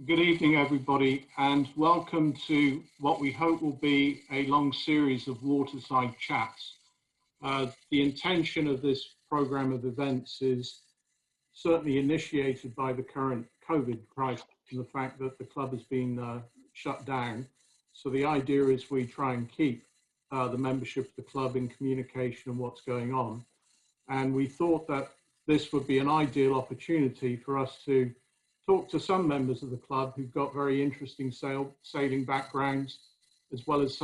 Good evening, everybody, and welcome to what we hope will be a long series of waterside chats. The intention of this program of events is certainly initiated by the current COVID crisis and the fact that the club has been shut down. So the idea is we try and keep the membership of the club in communication on what's going on. And we thought that this would be an ideal opportunity for us to talk to some members of the club who've got very interesting sailing backgrounds, as well as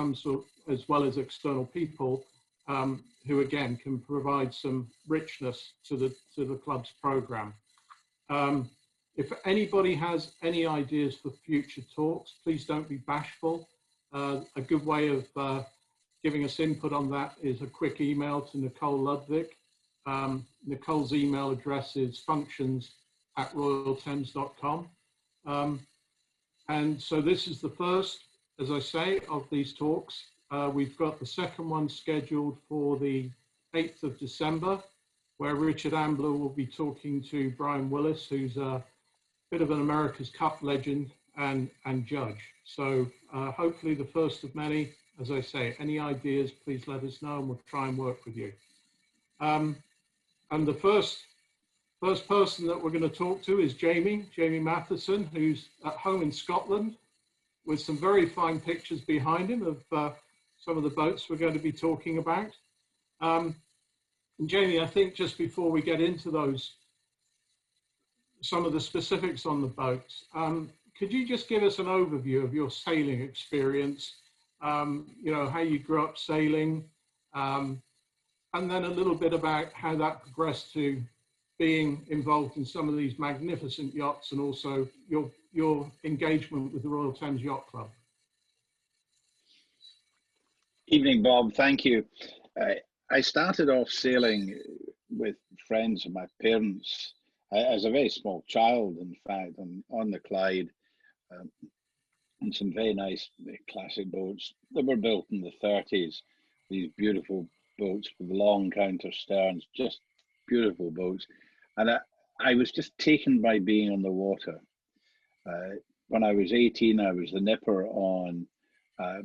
external people who again can provide some richness to the club's program. If anybody has any ideas for future talks, please don't be bashful. A good way of giving us input on that is a quick email to Nicole Ludwig. Nicole's email address is functions@royalthames.com. And so this is the first, as I say, of these talks. We've got the second one scheduled for the 8th of December, where Richard Ambler will be talking to Brian Willis, who's a bit of an America's Cup legend and judge. So hopefully the first of many. As I say, any ideas, please let us know and we'll try and work with you. And the first person that we're going to talk to is Jamie Matheson, who's at home in Scotland with some very fine pictures behind him of some of the boats we're going to be talking about. And Jamie, I think just before we get into some of the specifics on the boats, could you just give us an overview of your sailing experience, you know, how you grew up sailing, and then a little bit about how that progressed to being involved in some of these magnificent yachts and also your engagement with the Royal Thames Yacht Club. Evening, Bob. Thank you. I started off sailing with friends of my parents as a very small child, in fact, on the Clyde, and some very nice classic boats that were built in the 30s. These beautiful boats with long counter sterns, just beautiful boats. And I was just taken by being on the water. When I was 18, I was the nipper on a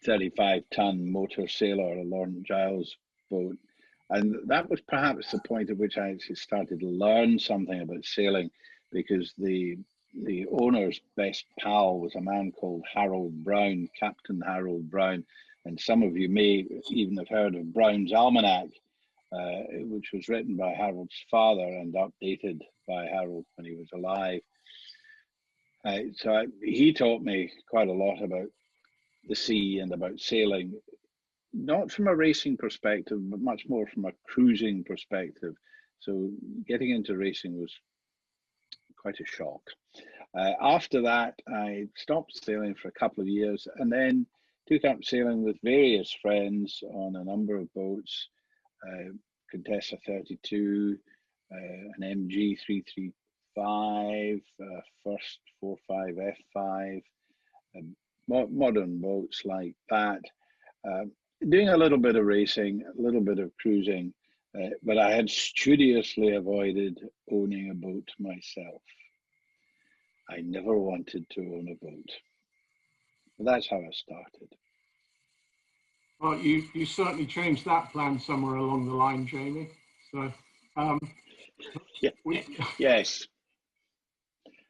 35-ton motor sailor, a Lawrence Giles boat. And that was perhaps the point at which I actually started to learn something about sailing, because the owner's best pal was a man called Harold Brown, Captain Harold Brown. And some of you may even have heard of Brown's Almanac, which was written by Harold's father and updated by Harold when he was alive. He taught me quite a lot about the sea and about sailing, not from a racing perspective, but much more from a cruising perspective. So getting into racing was quite a shock. After that, I stopped sailing for a couple of years and then took up sailing with various friends on a number of boats, Contessa 32, an MG 335, first 45 F5, modern boats like that. Doing a little bit of racing, a little bit of cruising, but I had studiously avoided owning a boat myself. I never wanted to own a boat. That's how I started. Well, you certainly changed that plan somewhere along the line, Jamie. So, yes.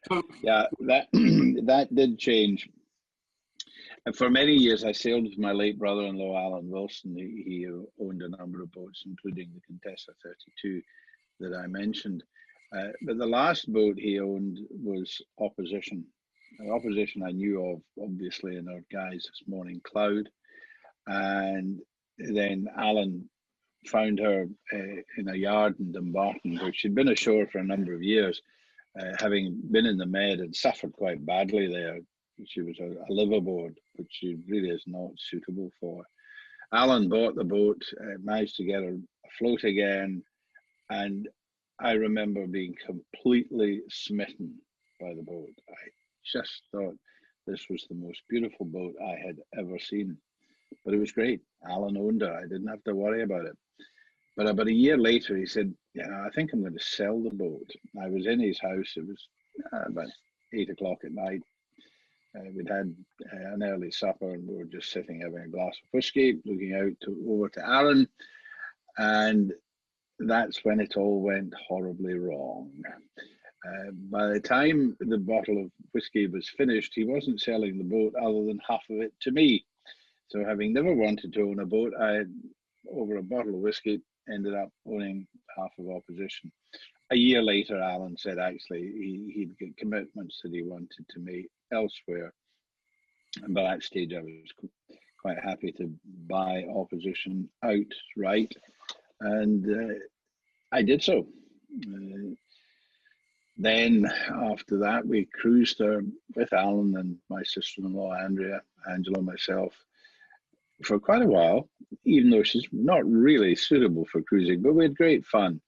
So, yeah, that did change. And for many years, I sailed with my late brother-in-law, Alan Wilson. He owned a number of boats, including the Contessa 32 that I mentioned. But the last boat he owned was Opposition. Opposition I knew of, obviously, in our guys this morning, Cloud. And then Alan found her in a yard in Dumbarton, where she'd been ashore for a number of years, having been in the Med and suffered quite badly there. She was a liveaboard, which she really is not suitable for. Alan bought the boat, managed to get her afloat again, and I remember being completely smitten by the boat. I just thought this was the most beautiful boat I had ever seen. But it was great. Alan owned her. I didn't have to worry about it. But about a year later, he said, yeah, I think I'm going to sell the boat. I was in his house. It was about 8 o'clock at night. We'd had an early supper and we were just sitting having a glass of whiskey, looking out over to Alan. And that's when it all went horribly wrong. By the time the bottle of whiskey was finished, he wasn't selling the boat other than half of it to me. So having never wanted to own a boat, I, over a bottle of whiskey, ended up owning half of Opposition. A year later, Alan said actually he'd get commitments that he wanted to make elsewhere. And by that stage, I was quite happy to buy Opposition outright. And I did so. Then after that, we cruised there with Alan and my sister-in-law, Andrea, Angela, myself, for quite a while, even though she's not really suitable for cruising, but we had great fun.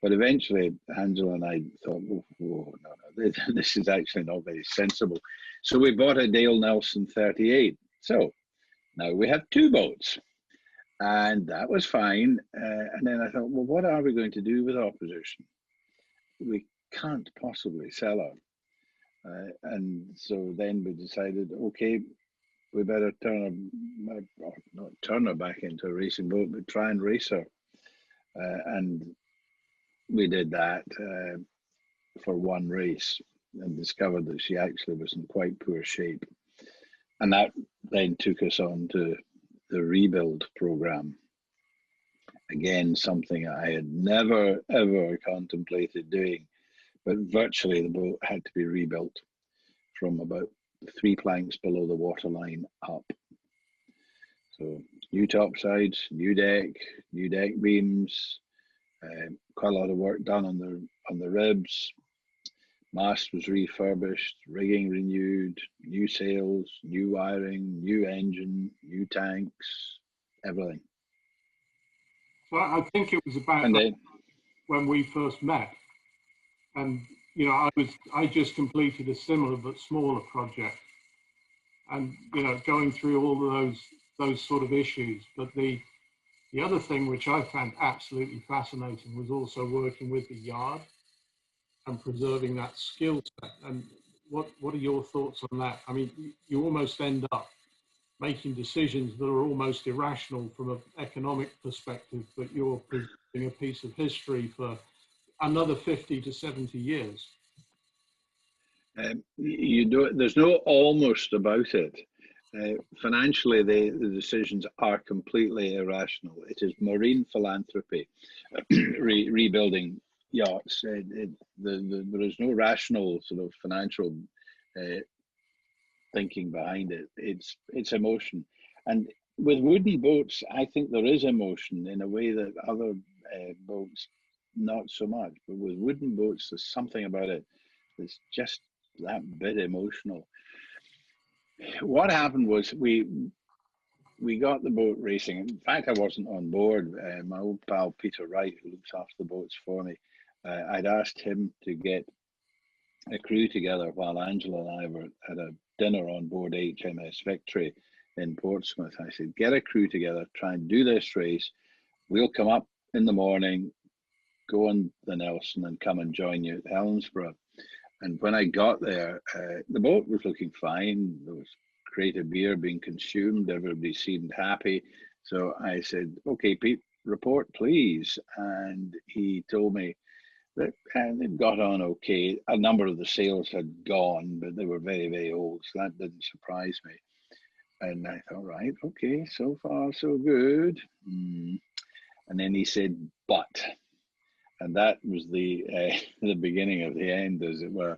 But eventually, Angela and I thought, whoa, no, this is actually not very sensible. So we bought a Dale Nelson 38. So now we have 2 boats, and that was fine. And then I thought, well, what are we going to do with Opposition? We can't possibly sell her. And so then we decided, okay, we better not turn her back into a racing boat, but try and race her. And we did that for one race and discovered that she actually was in quite poor shape. And that then took us on to the rebuild program. Again, something I had never, ever contemplated doing, but virtually the boat had to be rebuilt from about 3 planks below the waterline up. So new topsides, new deck beams, quite a lot of work done on the ribs. Mast was refurbished, rigging renewed, new sails, new wiring, new engine, new tanks, everything. So I think it was about when we first met, and you know, I just completed a similar but smaller project, and you know, going through all of those sort of issues. But the other thing which I found absolutely fascinating was also working with the yard and preserving that skill set. And what are your thoughts on that? I mean, you almost end up making decisions that are almost irrational from an economic perspective, but you're preserving a piece of history for another 50 to 70 years. There's no almost about it. Financially, the decisions are completely irrational. It is marine philanthropy, rebuilding yachts. There is no rational sort of financial thinking behind it. It's emotion. And with wooden boats, I think there is emotion in a way that other boats, not so much. But with wooden boats, there's something about it that's just that bit emotional. What happened was we got the boat racing. In fact, I wasn't on board. My old pal Peter Wright, who looks after the boats for me, I'd asked him to get a crew together while Angela and I were at a dinner on board HMS Victory in Portsmouth. I said, get a crew together, try and do this race. We'll come up in the morning, go on the Nelson and come and join you at Helensburgh. And when I got there, the boat was looking fine. There was a crate of beer being consumed. Everybody seemed happy. So I said, okay, Pete, report, please. And he told me that they'd got on okay. A number of the sails had gone, but they were very, very old. So that didn't surprise me. And I thought, right, okay, so far so good. And then he said, but. And that was the beginning of the end, as it were,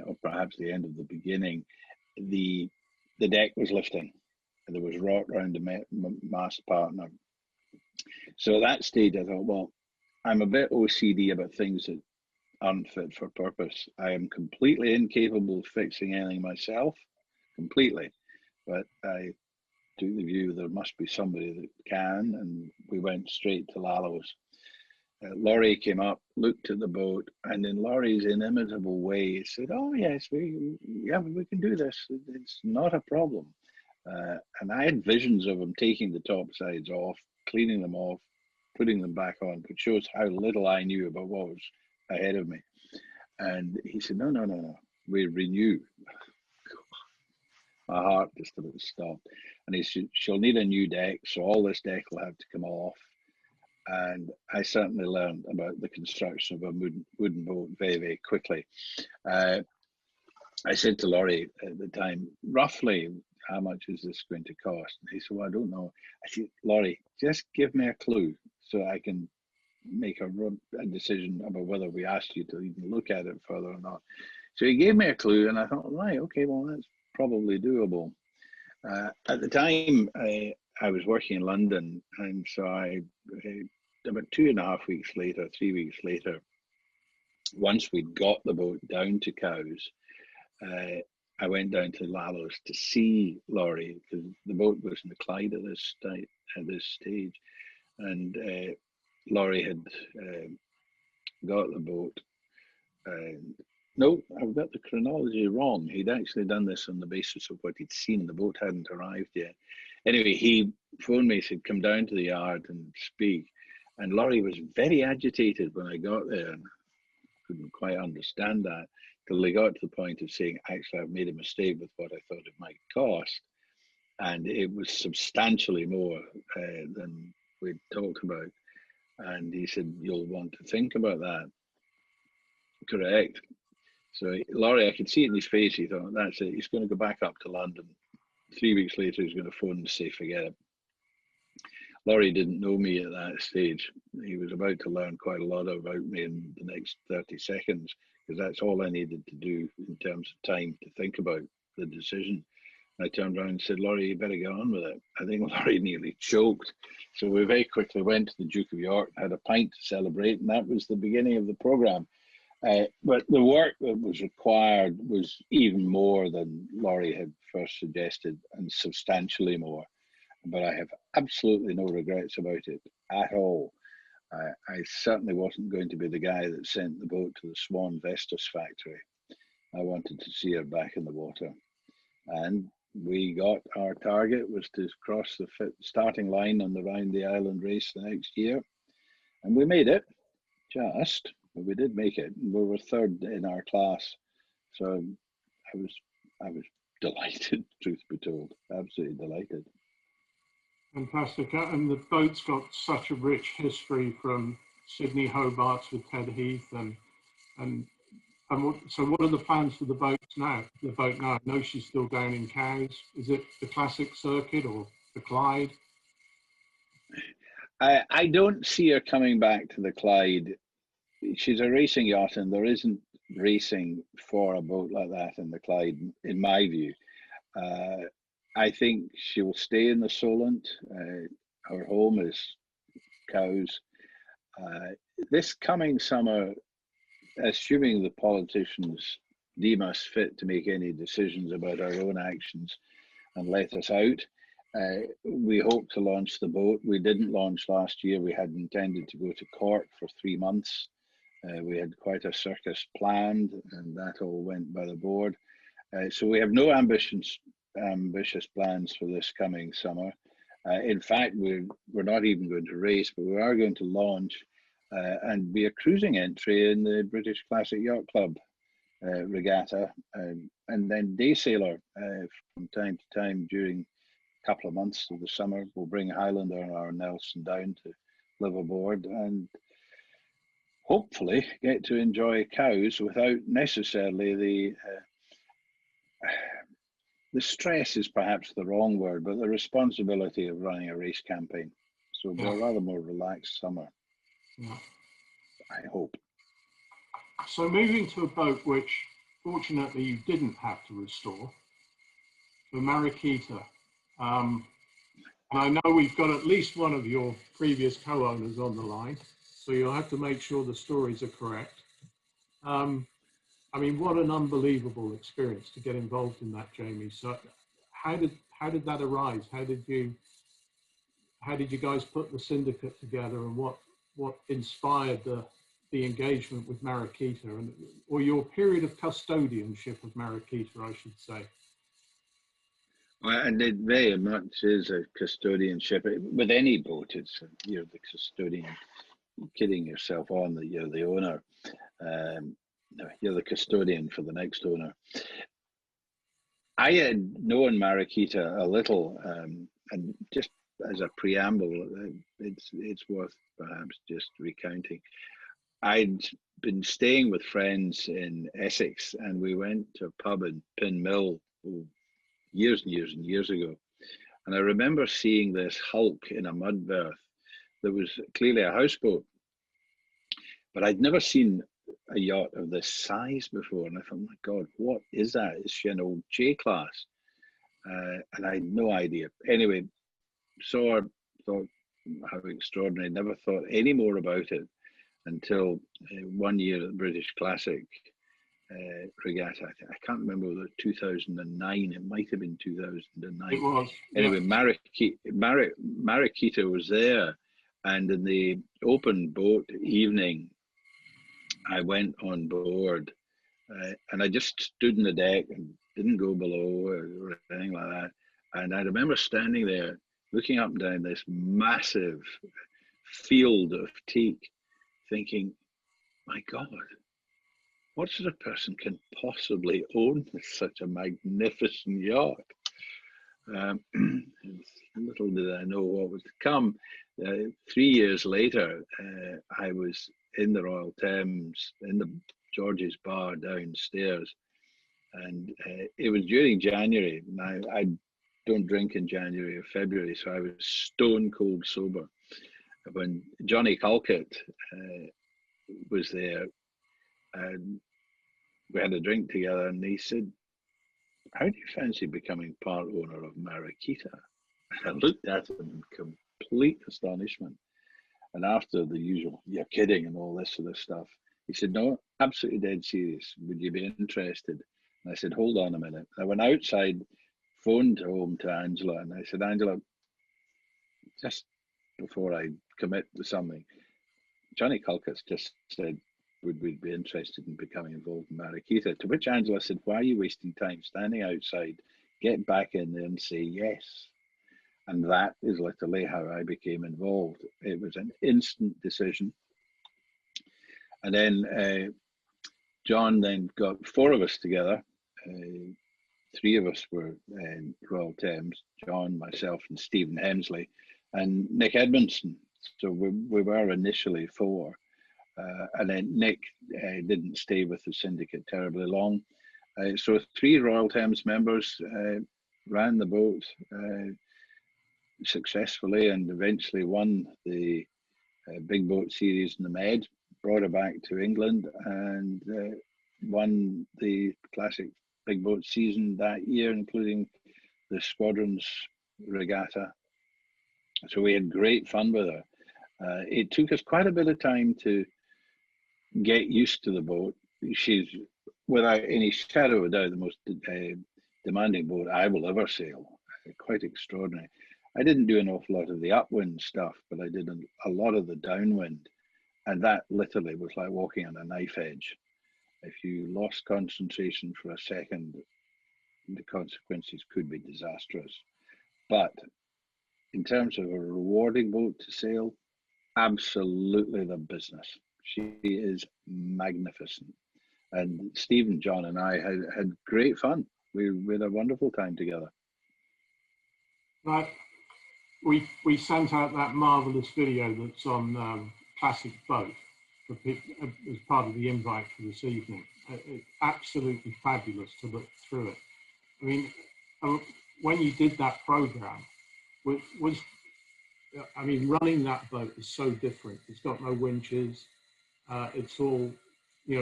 or perhaps the end of the beginning. The deck was lifting. There was rot around the mast partner. So at that stage, I thought, well, I'm a bit OCD about things that aren't fit for purpose. I am completely incapable of fixing anything myself, completely. But I took the view there must be somebody that can, and we went straight to Lalo's. Laurie came up, looked at the boat, and in Laurie's inimitable way said, oh yes, we can do this. It's not a problem. And I had visions of him taking the top sides off, cleaning them off, putting them back on, which shows how little I knew about what was ahead of me. And he said, no. we renew. My heart just about stopped. And he said, she'll need a new deck, so all this deck will have to come off. And I certainly learned about the construction of a wooden boat very, very quickly. I said to Laurie at the time, roughly, how much is this going to cost? And he said, well, I don't know. I said, Laurie, just give me a clue so I can make a decision about whether we asked you to even look at it further or not. So he gave me a clue, and I thought, right, okay, well, that's probably doable. At the time, I was working in London, and so about 2.5 weeks later, 3 weeks later, once we'd got the boat down to Cowes, I went down to Lallows to see Laurie, because the boat was in the Clyde at this stage, and Laurie had got the boat. No, I've got the chronology wrong. He'd actually done this on the basis of what he'd seen. The boat hadn't arrived yet. Anyway, he phoned me, said, come down to the yard and speak. And Laurie was very agitated when I got there, and couldn't quite understand that till they got to the point of saying, actually, I've made a mistake with what I thought it might cost. And it was substantially more than we'd talked about. And he said, you'll want to think about that. Correct. So Laurie, I could see it in his face. He thought, that's it. He's going to go back up to London. 3 weeks later, he's going to phone and say, forget it. Laurie didn't know me at that stage. He was about to learn quite a lot about me in the next 30 seconds, because that's all I needed to do in terms of time to think about the decision. I turned around and said, Laurie, you better get on with it. I think Laurie nearly choked. So we very quickly went to the Duke of York, had a pint to celebrate, and that was the beginning of the programme. But the work that was required was even more than Laurie had first suggested, and substantially more. But I have absolutely no regrets about it at all. I certainly wasn't going to be the guy that sent the boat to the Swan Vestas factory. I wanted to see her back in the water. And we got our target was to cross the starting line on the Round the Island race the next year. And we made it, just. But we did make it. We were third in our class, so I was delighted. Truth be told, absolutely delighted. Fantastic, and the boat's got such a rich history from Sydney Hobart with Ted Heath, and so what are the plans for the boat now? I know she's still down in Cowes. Is it the classic circuit or the Clyde? I don't see her coming back to the Clyde. She's a racing yacht, and there isn't racing for a boat like that in the Clyde, in my view. I think she will stay in the Solent. Her home is Cowes. This coming summer, assuming the politicians deem us fit to make any decisions about our own actions and let us out, we hope to launch the boat. We didn't launch last year. We had intended to go to Cork for 3 months. We had quite a circus planned, and that all went by the board. So we have no ambitious plans for this coming summer. In fact, we're not even going to race, but we are going to launch and be a cruising entry in the British Classic Yacht Club regatta, and then day sailor from time to time during a couple of months of the summer. We'll bring Highlander or Nelson down to live aboard, and hopefully get to enjoy Cowes without necessarily the stress is perhaps the wrong word, but the responsibility of running a race campaign. So it'll be a rather more relaxed summer. Yeah. I hope. So moving to a boat which fortunately you didn't have to restore, the Mariquita. And I know we've got at least one of your previous co-owners on the line, so you'll have to make sure the stories are correct. I mean, what an unbelievable experience to get involved in that, Jamie. So how did that arise? How did you guys put the syndicate together, and what inspired the engagement with Mariquita, or your period of custodianship of Mariquita, I should say? And it very much is a custodianship. With any boat, it's you're the custodian. You're kidding yourself on that you're the owner. you're the custodian for the next owner. I had known Mariquita a little, and just as a preamble, it's worth perhaps just recounting. I'd been staying with friends in Essex, and we went to a pub in Pin Mill years and years and years ago. And I remember seeing this hulk in a mud berth that was clearly a houseboat, but I'd never seen a yacht of this size before. And I thought, my God, what is that? Is she an old J class? And I had no idea. Anyway, saw her, thought how extraordinary. Never thought any more about it until 1 year at the British Classic regatta. I can't remember whether 2009. It might have been 2009. It was. Anyway, Mariquita was there, and in the open boat evening, I went on board, and I just stood on the deck and didn't go below or anything like that. And I remember standing there, looking up and down this massive field of teak, thinking, my God, what sort of person can possibly own such a magnificent yacht? Little did I know what was to come. 3 years later, I was in the Royal Thames, in the George's Bar downstairs, and it was during January. Now, I don't drink in January or February, so I was stone cold sober. When Johnny Calcutt was there, and we had a drink together, and he said, how do you fancy becoming part owner of Mariquita? I looked at him in complete astonishment. And after the usual, you're kidding and all this sort of stuff, he said, no, absolutely dead serious. Would you be interested? And I said, hold on a minute. I went outside, phoned home to Angela, and I said, Angela, just before I commit to something, Johnny Calcutt just said, would we be interested in becoming involved in Mariquita? To which Angela said, why are you wasting time standing outside? Get back in there and say yes. And that is literally how I became involved. It was an instant decision. And then John then got 4 of us together. 3 of us were in Royal Thames, John, myself, and Stephen Hemsley, and Nick Edmondson. So we were initially 4. And then Nick didn't stay with the syndicate terribly long. So 3 Royal Thames members ran the boat successfully, and eventually won the big boat series in the Med, brought it back to England, and won the classic big boat season that year, including the Squadrons Regatta. So we had great fun with her. It took us quite a bit of time to get used to the boat. She's, without any shadow of a doubt, the most demanding boat I will ever sail. Quite extraordinary. I didn't do an awful lot of the upwind stuff, but I did a lot of the downwind. And that literally was like walking on a knife edge. If you lost concentration for a second, the consequences could be disastrous. But in terms of a rewarding boat to sail, absolutely the business. She is magnificent. And Stephen, John, and I had great fun. We had a wonderful time together. Right. We sent out that marvelous video that's on Classic Boat as part of the invite for this evening. It's absolutely fabulous to look through it. I mean, when you did that program, running that boat is so different. It's got no winches. It's all,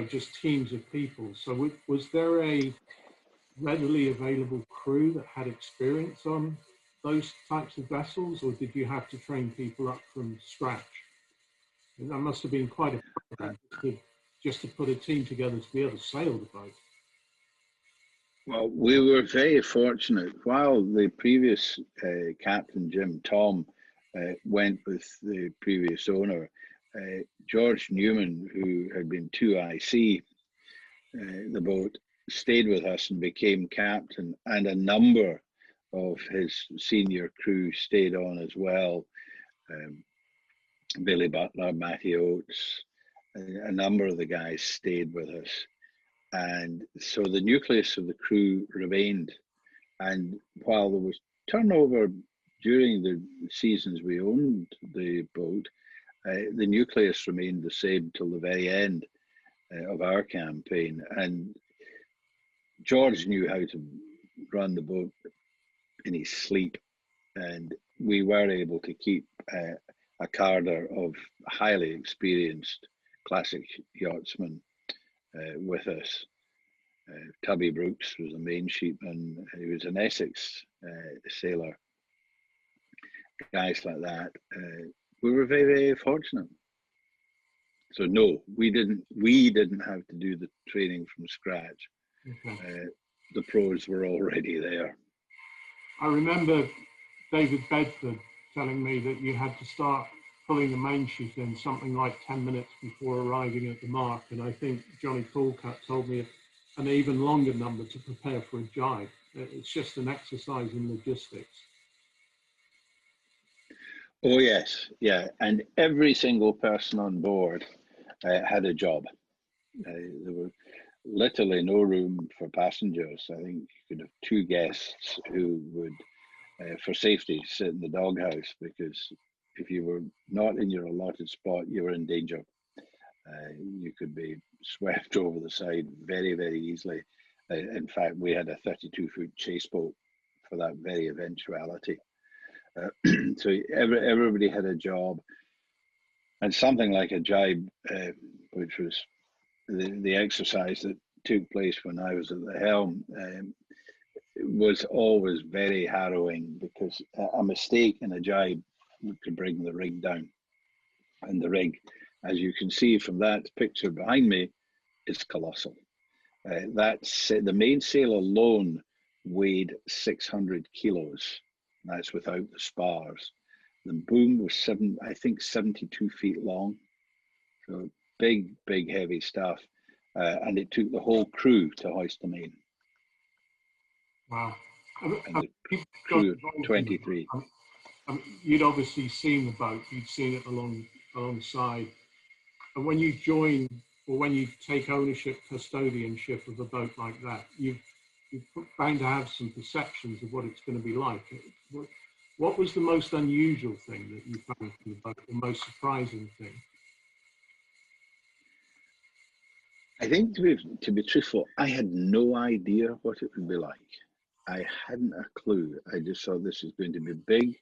just teams of people. So was there a readily available crew that had experience on those types of vessels, or did you have to train people up from scratch? And that must have been quite a program just to put a team together to be able to sail the boat. Well, we were very fortunate. While the previous captain, Jim Tom, went with the previous owner, George Newman, who had been 2IC, the boat, stayed with us and became captain, and a number of his senior crew stayed on as well. Billy Butler, Matthew Oates, a number of the guys stayed with us. And so the nucleus of the crew remained. And while there was turnover during the seasons we owned the boat, the nucleus remained the same till the very end of our campaign. And George knew how to run the boat in his sleep, and we were able to keep a cadre of highly experienced classic yachtsmen with us. Tubby Brooks was the main sheepman. He was an Essex sailor. Guys like that. We were very, very fortunate. So no, we didn't have to do the training from scratch. Okay. The pros were already there. I remember David Bedford telling me that you had to start pulling the main sheet in something like 10 minutes before arriving at the mark. And I think Johnny Colcutt told me an even longer number to prepare for a jibe. It's just an exercise in logistics. Oh yes, yeah, and every single person on board had a job. There were literally no room for passengers. I think you could have 2 guests who would, for safety, sit in the doghouse, because if you were not in your allotted spot, you were in danger. You could be swept over the side very, very easily. In fact, we had a 32-foot chase boat for that very eventuality. So everybody had a job, and something like a jibe, which was the exercise that took place when I was at the helm, was always very harrowing, because a mistake in a jibe could bring the rig down. And the rig, as you can see from that picture behind me, is colossal. The mainsail alone weighed 600 kilos. That's without the spars. The boom was 72 feet long. So big, big, heavy stuff. And it took the whole crew to hoist them in. Wow. And the crew of 23. You'd obviously seen the boat, you'd seen it alongside. And when you join, or when you take ownership, custodianship of a boat like that, you're bound to have some perceptions of what it's going to be like. What was the most unusual thing that you found from the boat, the most surprising thing? I think, to be truthful, I had no idea what it would be like. I hadn't a clue. I just thought this is going to be big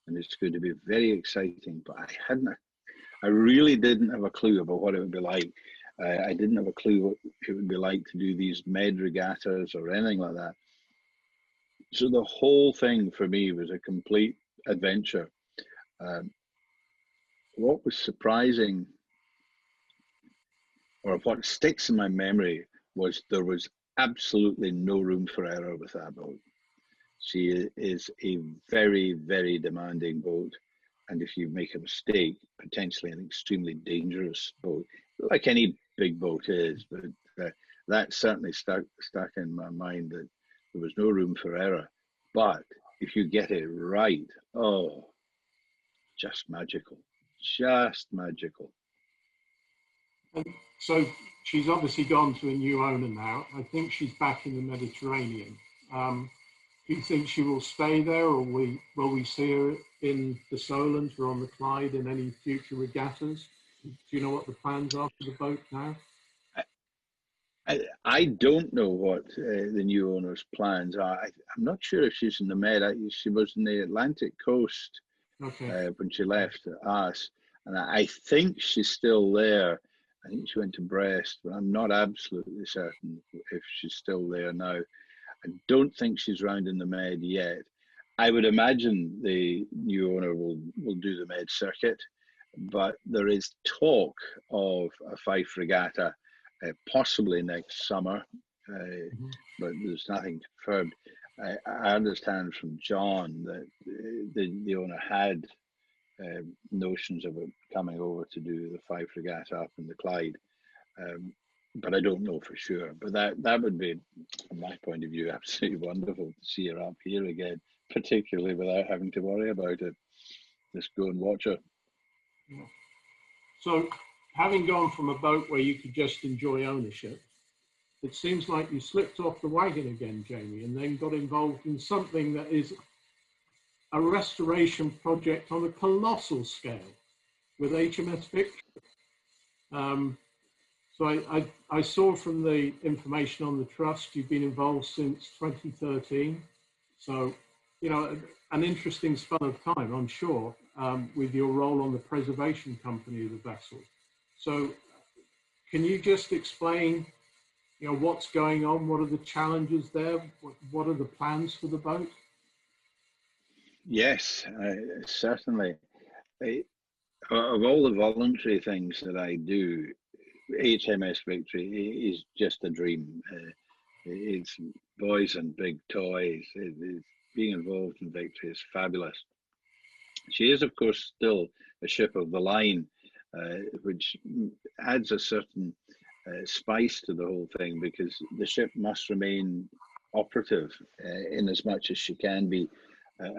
and it's going to be very exciting, but I really didn't have a clue about what it would be like. I didn't have a clue what it would be like to do these med regattas or anything like that. So the whole thing for me was a complete adventure. What was surprising, or what sticks in my memory, was there was absolutely no room for error with that boat. She is a very, very demanding boat. And if you make a mistake, potentially an extremely dangerous boat, like any big boat is. But that certainly stuck in my mind, that there was no room for error. But if you get it right, oh, just magical, just magical. And so she's obviously gone to a new owner now. I think she's back in the Mediterranean. Do you think she will stay there, or will we see her in the Solent or on the Clyde in any future regattas? Do you know what the plans are for the boat now? I don't know what the new owner's plans are. I'm not sure if she's in the Med. She was in the Atlantic coast when she left us, and I think she's still there. I think she went to Brest, but I'm not absolutely certain if she's still there now. I don't think she's round in the Med yet. I would imagine the new owner will do the Med circuit, but there is talk of a Fife regatta possibly next summer, but there's nothing confirmed. I understand from John that the owner had notions of it coming over to do the Fife regatta up in the Clyde. But I don't know for sure. But that would be, from my point of view, absolutely wonderful to see her up here again, particularly without having to worry about it. Just go and watch her. Yeah. So, having gone from a boat where you could just enjoy ownership it seems like you slipped off the wagon again, Jamie, and then got involved in something that is a restoration project on a colossal scale with HMS Victory. So I saw from the information on the trust you've been involved since 2013. So, you know, an interesting span of time, I'm sure, with your role on the preservation company of the vessel. So can you just explain, you know, what's going on? What are the challenges there? What are the plans for the boat? Yes, certainly. Of all the voluntary things that I do, HMS Victory is just a dream. It's boys and big toys. Being involved in Victory is fabulous. She is, of course, still a ship of the line, which adds a certain spice to the whole thing, because the ship must remain operative in as much as she can be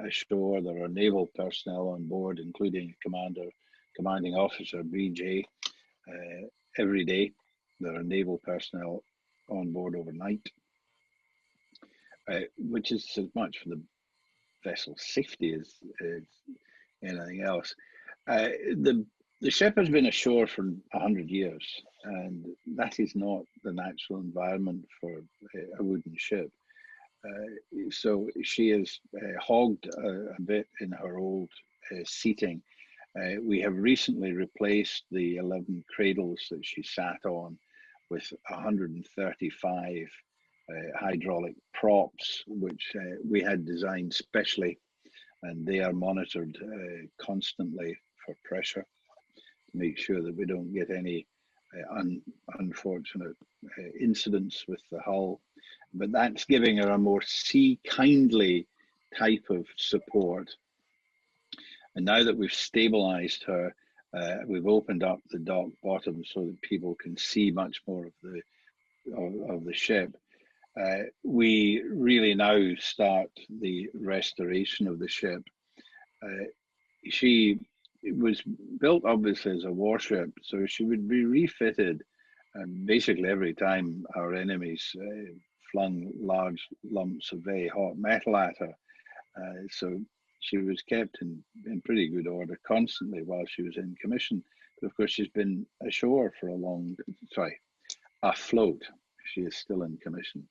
ashore. There are naval personnel on board, including commanding officer, BJ, every day. There are naval personnel on board overnight, which is as much for the vessel's safety as anything else. The ship has been ashore for 100 years, and that is not the natural environment for a wooden ship. So she is hogged a bit in her old seating. We have recently replaced the 11 cradles that she sat on with 135 hydraulic props, which we had designed specially, and they are monitored constantly for pressure to make sure that we don't get any unfortunate incidents with the hull. But that's giving her a more sea-kindly type of support. And now that we've stabilized her, we've opened up the dock bottom so that people can see much more of the ship. We really now start the restoration of the ship. She was built obviously as a warship, so she would be refitted basically every time our enemies flung large lumps of very hot metal at her. So she was kept in pretty good order constantly while she was in commission. But of course, she's been ashore for afloat. She is still in commission.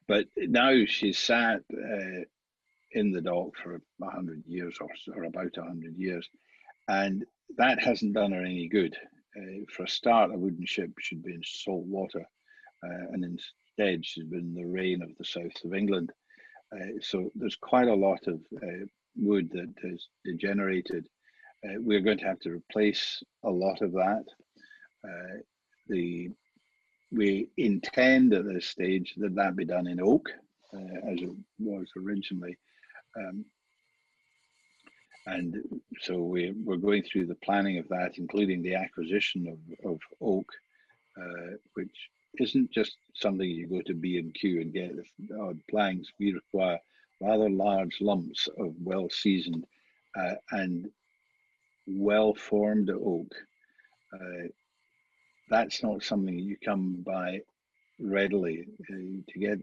But now she's sat in the dock for 100 years or about 100 years, and that hasn't done her any good. For a start, a wooden ship should be in salt water, and instead she's been in the rain of the south of England. So there's quite a lot of wood that has degenerated. We're going to have to replace a lot of that. We intend at this stage that be done in oak, as it was originally. And so we're going through the planning of that, including the acquisition of oak, which isn't just something you go to B&Q and get the odd planks. We require rather large lumps of well-seasoned and well-formed oak. That's not something you come by readily. To get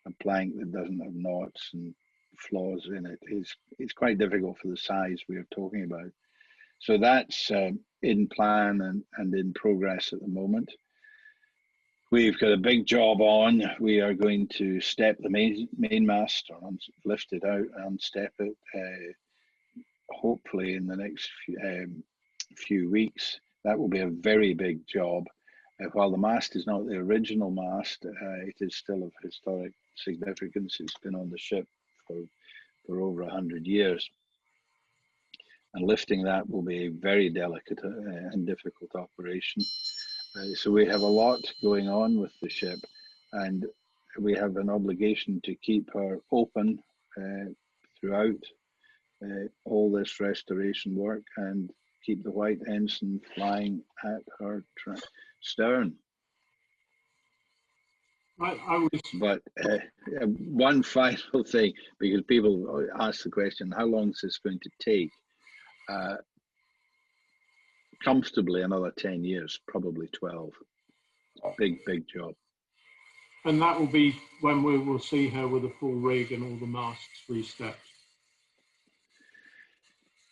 a plank that doesn't have knots and flaws in it is quite difficult for the size we are talking about. So that's in plan and in progress at the moment. We've got a big job on. We are going to step the mainmast, or lift it out and unstep it, hopefully in the next few weeks. That will be a very big job. While the mast is not the original mast, it is still of historic significance. It's been on the ship for over 100 years. And lifting that will be a very delicate and difficult operation. So we have a lot going on with the ship, and we have an obligation to keep her open throughout all this restoration work and keep the white ensign flying at her stern. But one final thing, because people ask the question, how long is this going to take? Comfortably another 10 years, probably 12. big job. And that will be when we will see her with a full rig and all the masts restepped.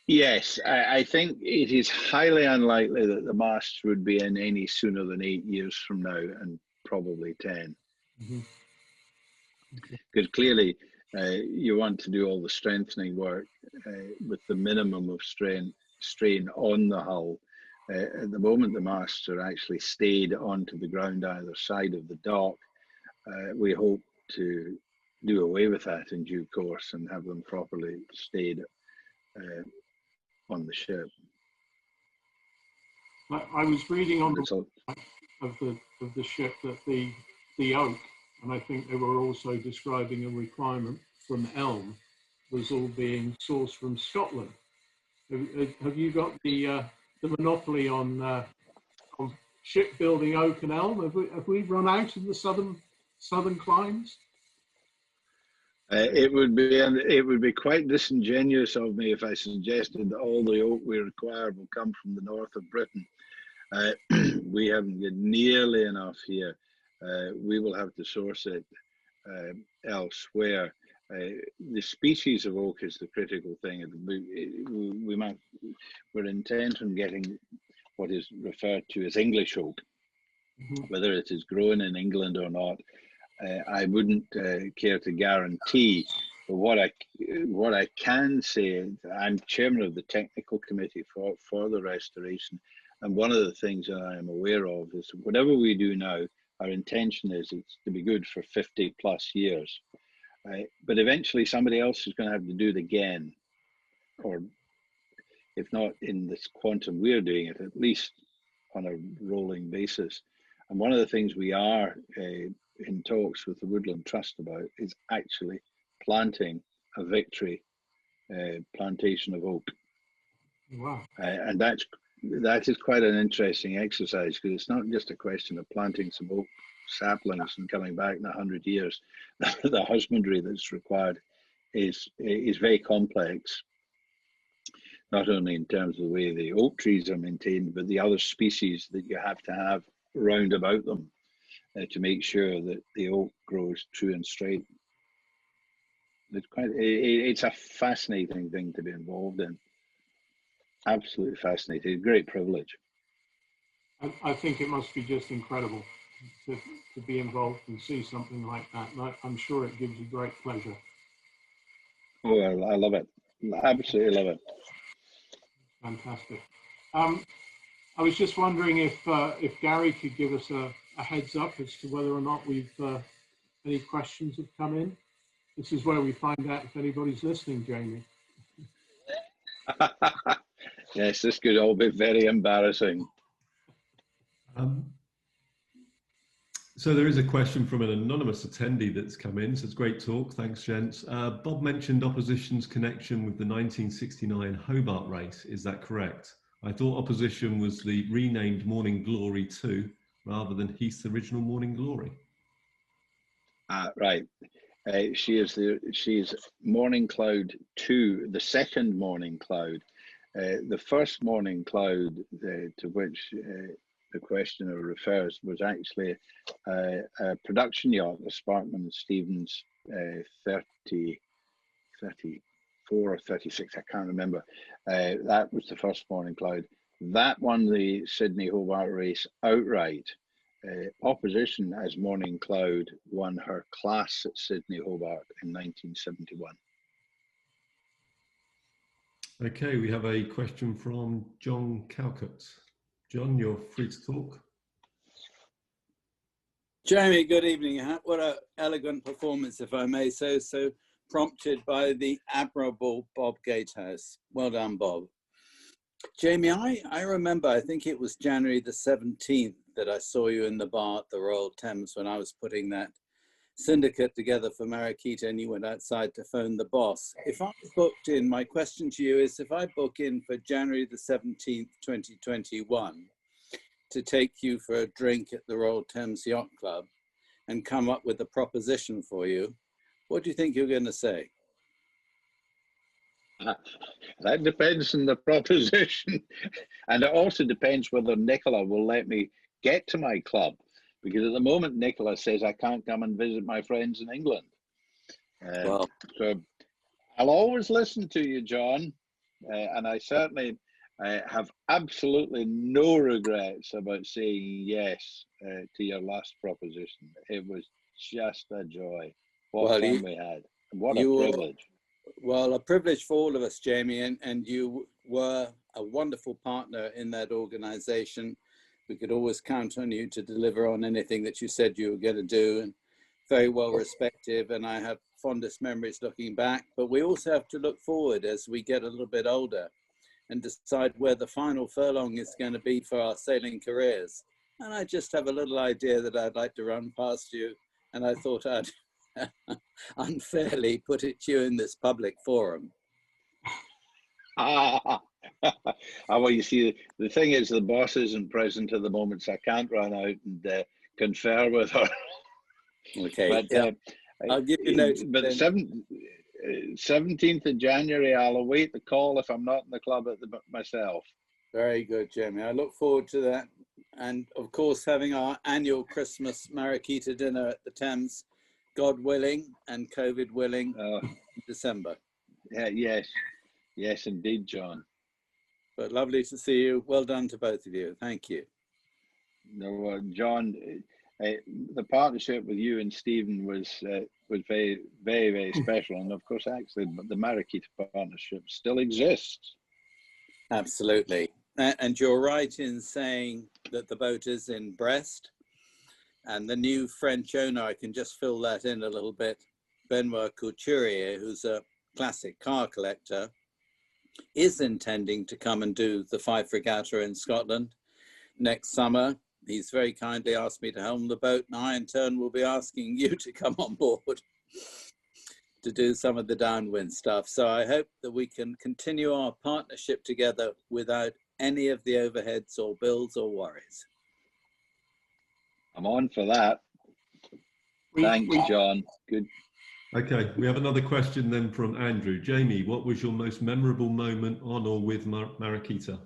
Yes, I think it is highly unlikely that the masts would be in any sooner than 8 years from now, and probably 10. Because clearly you want to do all the strengthening work with the minimum of strain on the hull. At the moment, the masts are actually stayed onto the ground either side of the dock. We hope to do away with that in due course and have them properly stayed on the ship. I was reading on the of the ship that the oak, and I think they were also describing a requirement from elm, was all being sourced from Scotland. Have you got the monopoly on shipbuilding oak and elm? Have we run out in the southern climes? It would be quite disingenuous of me if I suggested that all the oak we require will come from the north of Britain. We haven't got nearly enough here. We will have to source it elsewhere. The species of oak is the critical thing. We're intent on getting what is referred to as English oak. Whether it is grown in England or not, I wouldn't care to guarantee. But what I can say is I'm chairman of the technical committee for the restoration, and one of the things that I am aware of is whatever we do now, our intention is it's to be good for 50 plus years. But eventually somebody else is going to have to do it again, or if not in this quantum we're doing it, at least on a rolling basis. And one of the things we are in talks with the Woodland Trust about is actually planting a victory plantation of oak. Wow. And that is quite an interesting exercise, because it's not just a question of planting some oak saplings and coming back in 100 years. The husbandry that's required is very complex, not only in terms of the way the oak trees are maintained, but the other species that you have to have round about them to make sure that the oak grows true and straight. It's a fascinating thing to be involved in. Absolutely fascinating. Great privilege. I think it must be just incredible to be involved and see something like that. And I'm sure it gives you great pleasure. Oh, I love it. Absolutely love it. Fantastic. I was just wondering if Gary could give us a heads up as to whether or not we've any questions have come in. This is where we find out if anybody's listening, Jamie. Yes, this could all be very embarrassing. So there is a question from an anonymous attendee that's come in. So it's great talk. Thanks, gents. Bob mentioned opposition's connection with the 1969 Hobart race. Is that correct? I thought opposition was the renamed Morning Glory 2 rather than Heath's original Morning Glory. Right. She is Morning Cloud 2, the second Morning Cloud. The first Morning Cloud to which the questioner refers was actually a production yacht, the Sparkman Stevens 34 or 36, I can't remember. That was the first Morning Cloud. That won the Sydney Hobart race outright. Opposition as Morning Cloud won her class at Sydney Hobart in 1971. Okay, we have a question from John Calcutt. John, you're free to talk. Jamie, good evening. What an elegant performance, if I may say so, prompted by the admirable Bob Gatehouse. Well done, Bob. Jamie, I remember, I think it was January the 17th that I saw you in the bar at the Royal Thames when I was putting that syndicate together for Mariquita, and you went outside to phone the boss. If I booked in, my question to you is, if I book in for January the 17th, 2021, to take you for a drink at the Royal Thames Yacht Club and come up with a proposition for you, what do you think you're going to say? That depends on the proposition. And it also depends whether Nicola will let me get to my club. because at the moment Nicola says I can't come and visit my friends in England. Well, so I'll always listen to you, John, and I certainly have absolutely no regrets about saying yes to your last proposition. It was just a joy. What fun we had. What a privilege. Well, a privilege for all of us, Jamie, and you were a wonderful partner in that organization. We could always count on you to deliver on anything that you said you were going to do, and very well respected, and I have fondest memories looking back. But we also have to look forward as we get a little bit older and decide where the final furlong is going to be for our sailing careers. And I just have a little idea that I'd like to run past you, and I thought I'd unfairly put it to you in this public forum. Well, you see, the thing is, the boss isn't present at the moment, so I can't run out and confer with her. Okay, but yeah. I'll give you notice. But 17th of January, I'll await the call if I'm not in the club myself. Very good, Jamie. I look forward to that. And of course, having our annual Christmas Mariquita dinner at the Thames, God willing and COVID willing, in December. Yeah, yes, indeed, John. But lovely to see you. Well done to both of you. Thank you. No, John, the partnership with you and Stephen was very, very, very special. And of course, actually, the Mariquita partnership still exists. Absolutely. And you're right in saying that the boat is in Brest. And the new French owner, I can just fill that in a little bit, Benoit Couturier, who's a classic car collector, is intending to come and do the Fife Regatta in Scotland next summer. He's very kindly asked me to helm the boat, and I in turn will be asking you to come on board to do some of the downwind stuff. So I hope that we can continue our partnership together without any of the overheads or bills or worries. I'm on for that. Thanks, John. Good. Okay, we have another question then from Andrew. Jamie, what was your most memorable moment on or with Mariquita?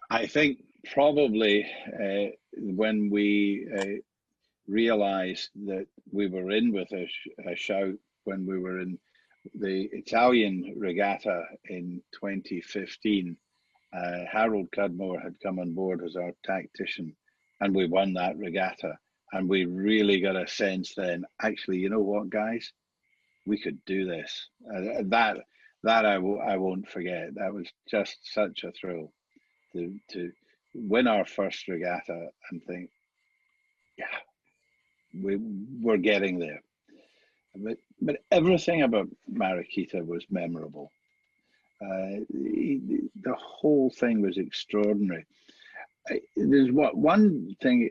I think probably when we realized that we were in with a shout when we were in the Italian regatta in 2015. Harold Cudmore had come on board as our tactician, and we won that regatta. And we really got a sense then, actually, you know what, guys, we could do this. That I won't forget. That was just such a thrill to win our first regatta and think, yeah, we're getting there. But everything about Mariquita was memorable. The whole thing was extraordinary. There's one thing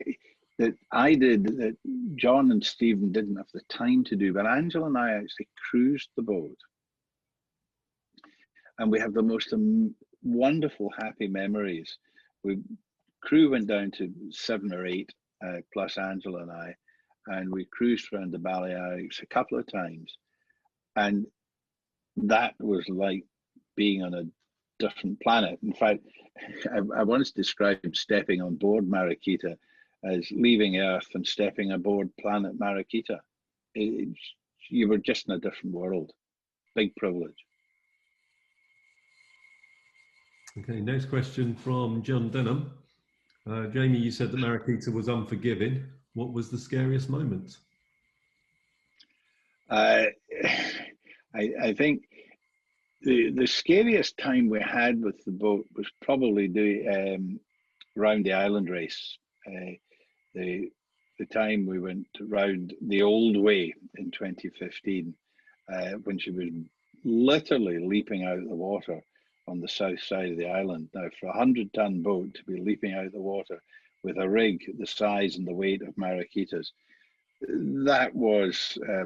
that I did that John and Stephen didn't have the time to do, but Angela and I actually cruised the boat. And we have the most wonderful, happy memories. Crew went down to 7 or 8, plus Angela and I, and we cruised around the Balearics a couple of times. And that was like being on a different planet. In fact, I once described stepping on board Mariquita as leaving Earth and stepping aboard planet Mariquita. You were just in a different world. Big privilege. Okay, next question from John Denham. Jamie, you said that Mariquita was unforgiving. What was the scariest moment? I think the scariest time we had with the boat was probably round the island race. The time we went round the old way in 2015, when she was literally leaping out of the water on the south side of the island. Now, for a 100-ton boat to be leaping out of the water with a rig the size and the weight of Mariquita's, that was a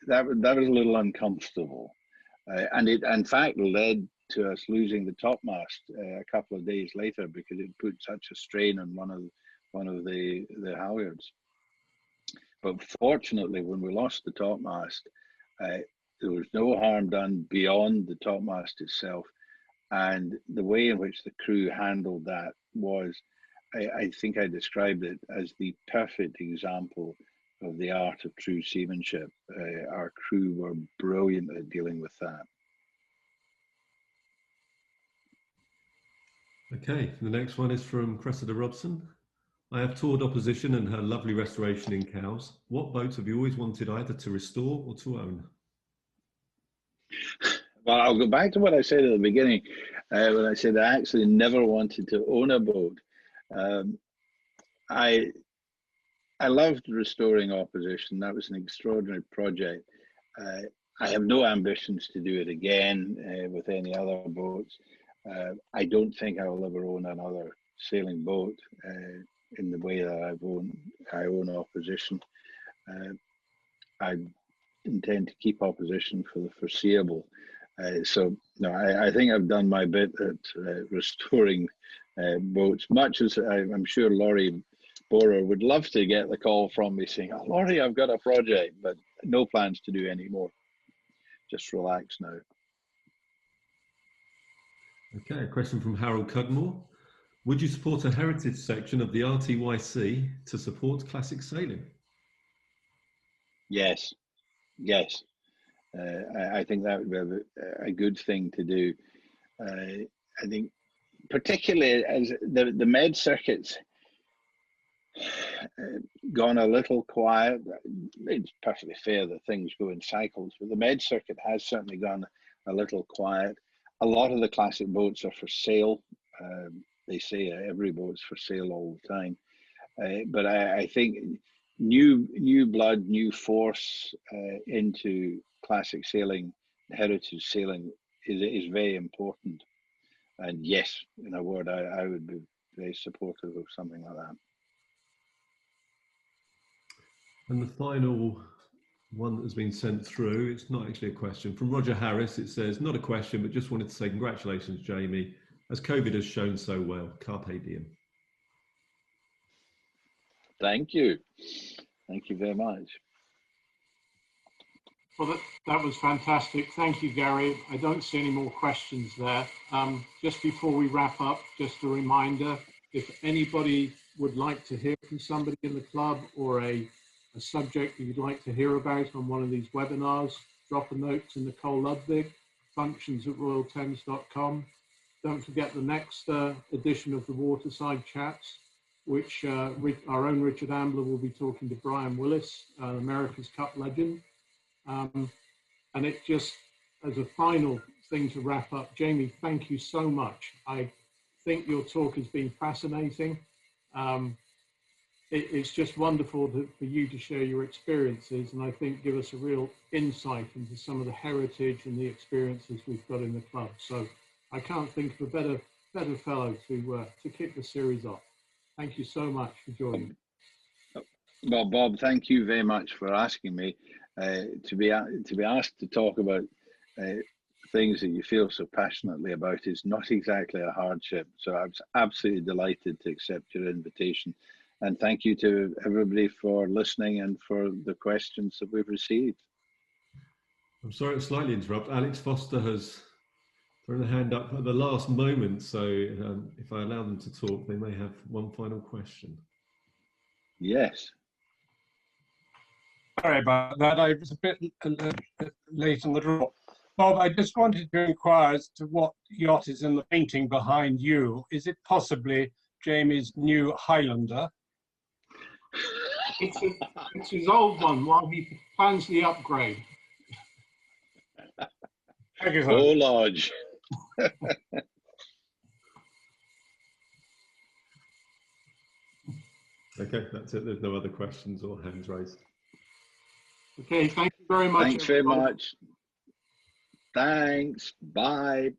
little uncomfortable, and it in fact led to us losing the topmast a couple of days later because it put such a strain on one of the halyards. But fortunately, when we lost the topmast, there was no harm done beyond the topmast itself, and the way in which the crew handled that was I think I described it as the perfect example of the art of true seamanship. Our crew were brilliant at dealing with that. Okay, the next one is from Cressida Robson. I have toured Opposition and her lovely restoration in Cowes. What boats have you always wanted either to restore or to own? Well, I'll go back to what I said at the beginning, when I said I actually never wanted to own a boat. I loved restoring Opposition. That was an extraordinary project. I have no ambitions to do it again with any other boats. I don't think I will ever own another sailing boat in the way that I own Opposition. I intend to keep Opposition for the foreseeable. So no, I think I've done my bit at restoring boats, much as I'm sure Laurie Borer would love to get the call from me saying, "Oh, Laurie, I've got a project," but no plans to do any more. Just relax now. Okay, a question from Harold Cudmore. Would you support a heritage section of the RTYC to support classic sailing? Yes, yes. I think that would be a good thing to do. I think particularly as the med circuits gone a little quiet. It's perfectly fair that things go in cycles, but the med circuit has certainly gone a little quiet. A lot of the classic boats are for sale. They say every boat's for sale all the time. But I think new blood, new force into classic sailing, heritage sailing is very important. And yes, in a word, I would be very supportive of something like that. And the final one that has been sent through, it's not actually a question, from Roger Harris. It says, not a question, but just wanted to say congratulations, Jamie, as COVID has shown so well. Carpe diem. Thank you. Thank you very much. Well, that was fantastic. Thank you, Gary. I don't see any more questions there. Just before we wrap up, just a reminder, if anybody would like to hear from somebody in the club or a subject that you'd like to hear about on one of these webinars, drop a note to Nicole Ludwig, functions@royalthames.com. Don't forget the next edition of the Waterside Chats, which our own Richard Ambler will be talking to Brian Willis, America's Cup legend. And it just, as a final thing to wrap up, Jamie, thank you so much. I think your talk has been fascinating. It's just wonderful for you to share your experiences, and I think give us a real insight into some of the heritage and the experiences we've got in the club. So I can't think of a better fellow to kick the series off. Thank you so much for joining. Well, Bob, thank you very much for asking me. To be asked to talk about things that you feel so passionately about is not exactly a hardship. So I was absolutely delighted to accept your invitation. And thank you to everybody for listening and for the questions that we've received. I'm sorry to slightly interrupt. Alex Foster has thrown a hand up at the last moment. So if I allow them to talk, they may have one final question. Yes. Sorry about that. I was a bit late in the draw. Bob, I just wanted to inquire as to what yacht is in the painting behind you. Is it possibly Jamie's new Highlander? It's his old one while he plans the upgrade. Thank you, oh, Lodge. Okay, that's it. There's no other questions or hands raised. Okay, thank you very much. Thanks very much. Thanks. Bye.